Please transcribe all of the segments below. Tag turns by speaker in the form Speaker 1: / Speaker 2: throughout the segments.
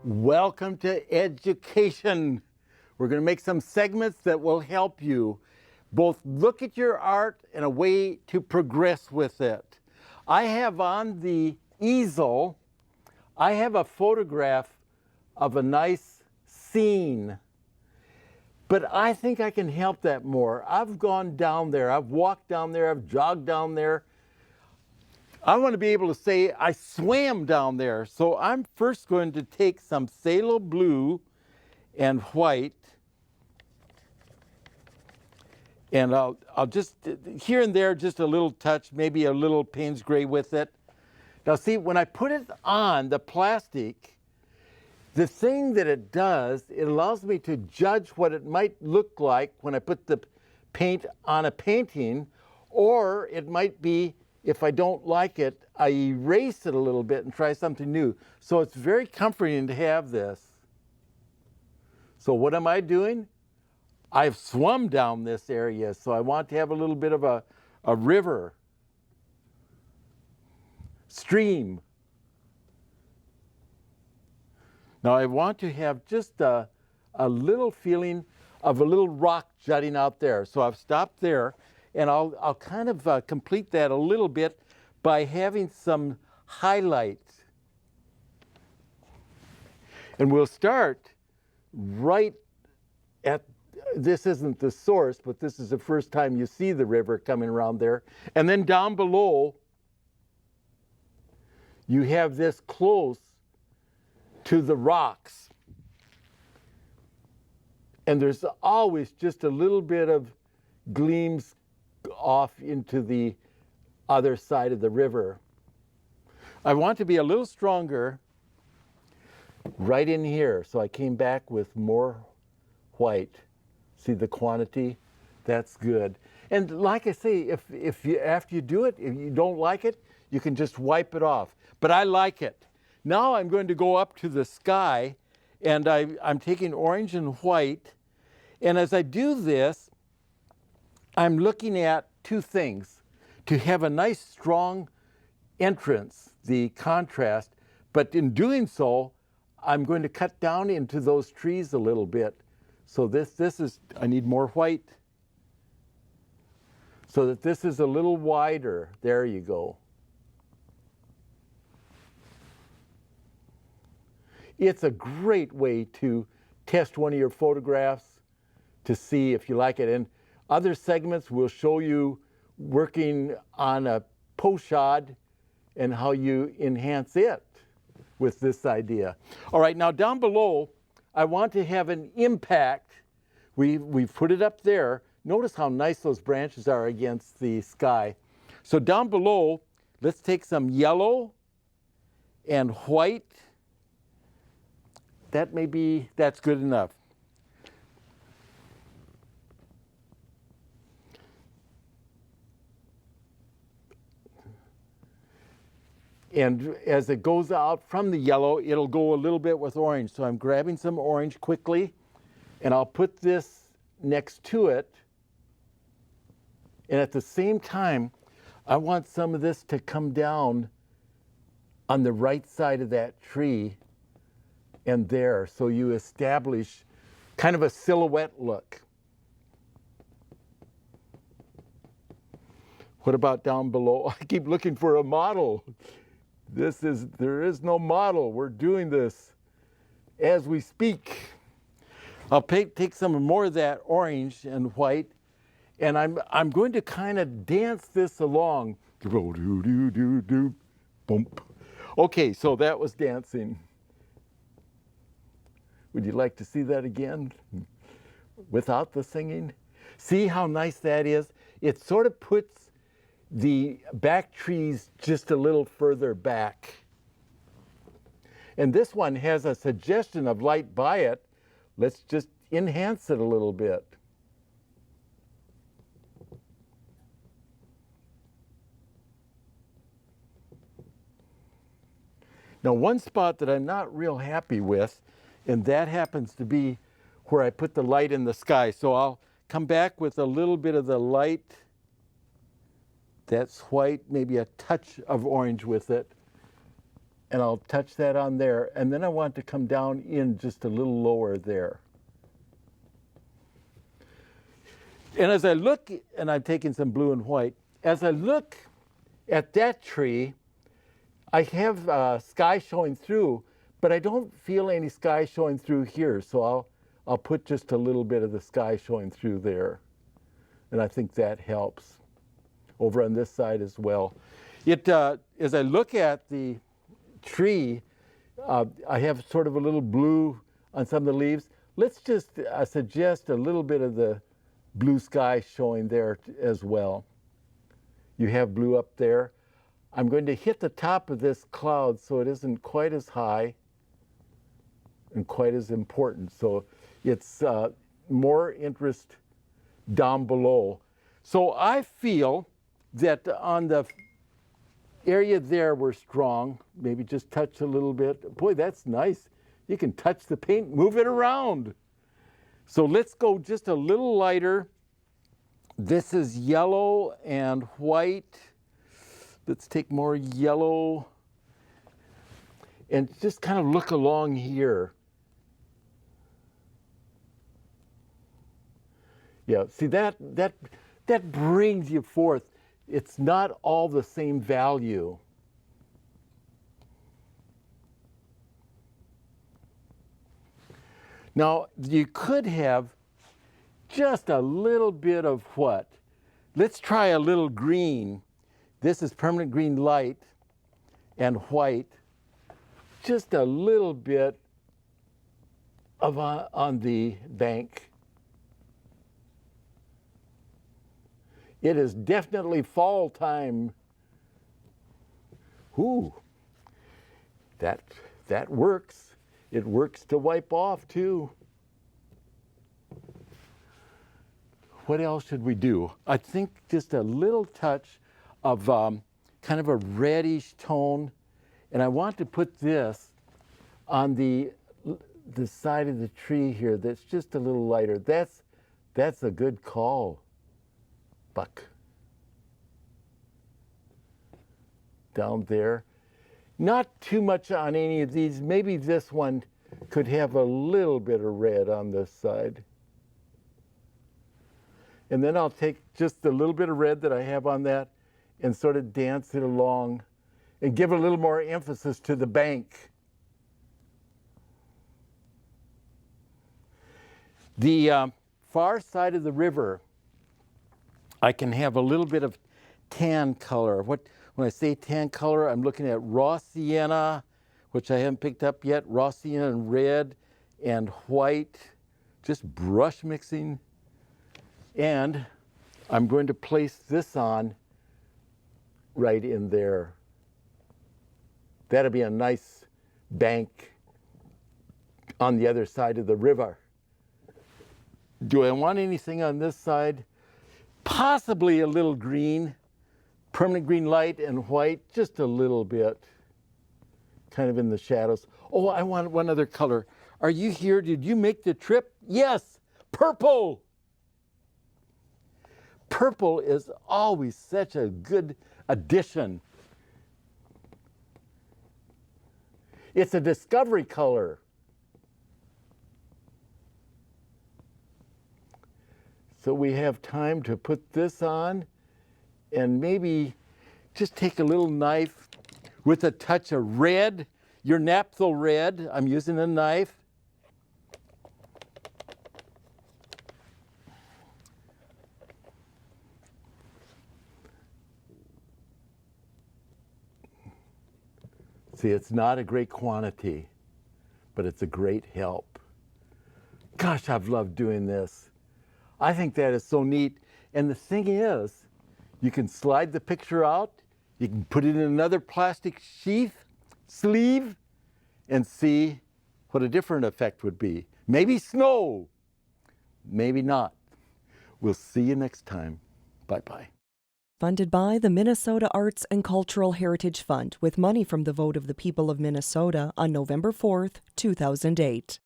Speaker 1: Welcome to education. We're going to make some segments that will help you both look at your art and a way to progress with it. I have on the easel, I have a photograph of a nice scene, but I think I can help that more. I've gone down there, I've walked down there, I've jogged down there. I want to be able to say I swam down there. So I'm first going to take some phthalo blue and white, and I'll just, here and there, just a little touch, maybe a little Payne's gray with it. Now see, when I put it on the plastic, the thing that it does, it allows me to judge what it might look like when I put the paint on a painting, or it might be, if I don't like it, I erase it a little bit and try something new. So it's very comforting to have this. So what am I doing? I've swum down this area, so I want to have a little bit of a river, stream. Now I want to have just a little feeling of a little rock jutting out there. So I've stopped there, and I'll kind of complete that a little bit by having some highlights. And we'll start right at, this isn't the source, but this is the first time you see the river coming around there. And then down below, you have this close to the rocks. And there's always just a little bit of gleams off into the other side of the river. I want to be a little stronger right in here. So I came back with more white. See the quantity? That's good. And like I say, if you, after you do it, if you don't like it, you can just wipe it off. But I like it. Now I'm going to go up to the sky, and I'm taking orange and white. And as I do this, I'm looking at two things. To have a nice strong entrance, the contrast, but in doing so, I'm going to cut down into those trees a little bit. So this is, I need more white, so that this is a little wider. There you go. It's a great way to test one of your photographs to see if you like it. And other segments will show you working on a pochade and how you enhance it with this idea. All right, now down below, I want to have an impact. We've put it up there. Notice how nice those branches are against the sky. So down below, let's take some yellow and white. That may be, that's good enough. And as it goes out from the yellow, it'll go a little bit with orange. So I'm grabbing some orange quickly, and I'll put this next to it. And at the same time, I want some of this to come down on the right side of that tree and there. So you establish kind of a silhouette look. What about down below? I keep looking for a model. There is no model. We're doing this as we speak. I'll take some more of that orange and white, and I'm going to kind of dance this along. Okay, so that was dancing. Would you like to see that again without the singing? See how nice that is? It sort of puts the back trees just a little further back. And this one has a suggestion of light by it. Let's just enhance it a little bit. Now one spot that I'm not real happy with, and that happens to be where I put the light in the sky. So I'll come back with a little bit of the light that's white, maybe a touch of orange with it. and I'll touch that on there, and then I want to come down in just a little lower there. And as I look, and I'm taking some blue and white, as I look at that tree, I have sky showing through, but I don't feel any sky showing through here, so I'll put just a little bit of the sky showing through there. And I think that helps. Over on this side as well. As I look at the tree, I have sort of a little blue on some of the leaves. Let's just suggest a little bit of the blue sky showing there as well. You have blue up there. I'm going to hit the top of this cloud so it isn't quite as high and quite as important. So it's more interest down below. So I feel that on the area there we're strong, maybe just touch a little bit. Boy, that's nice. You can touch the paint, move it around. So let's go just a little lighter. This is yellow and white. Let's take more yellow and just kind of look along here. Yeah, see that brings you forth. It's not all the same value. Now, you could have just a little bit of what? Let's try a little green. This is permanent green light and white. Just a little bit of on the bank. It is definitely fall time. Ooh, that works. It works to wipe off too. What else should we do? I think just a little touch of kind of a reddish tone, and I want to put this on the side of the tree here. That's just a little lighter. That's a good call. Buck. Down there. Not too much on any of these. Maybe this one could have a little bit of red on this side. And then I'll take just a little bit of red that I have on that and sort of dance it along and give a little more emphasis to the bank. The far side of the river, I can have a little bit of tan color. When I say tan color, I'm looking at raw sienna, which I haven't picked up yet, raw sienna and red and white, just brush mixing. And I'm going to place this on right in there. That'll be a nice bank on the other side of the river. Do I want anything on this side? Possibly a little green, permanent green light and white, just a little bit, kind of in the shadows. Oh, I want one other color. Are you here? Did you make the trip? Yes, purple. Purple is always such a good addition. It's a discovery color. So we have time to put this on and maybe just take a little knife with a touch of red, your naphthol red. I'm using a knife. See, it's not a great quantity, but it's a great help. Gosh, I've loved doing this. I think that is so neat. And the thing is, you can slide the picture out, you can put it in another plastic sleeve, and see what a different effect would be. Maybe snow, maybe not. We'll see you next time. Bye-bye.
Speaker 2: Funded by the Minnesota Arts and Cultural Heritage Fund with money from the vote of the people of Minnesota on November 4th, 2008.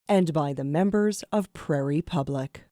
Speaker 2: And by the members of Prairie Public.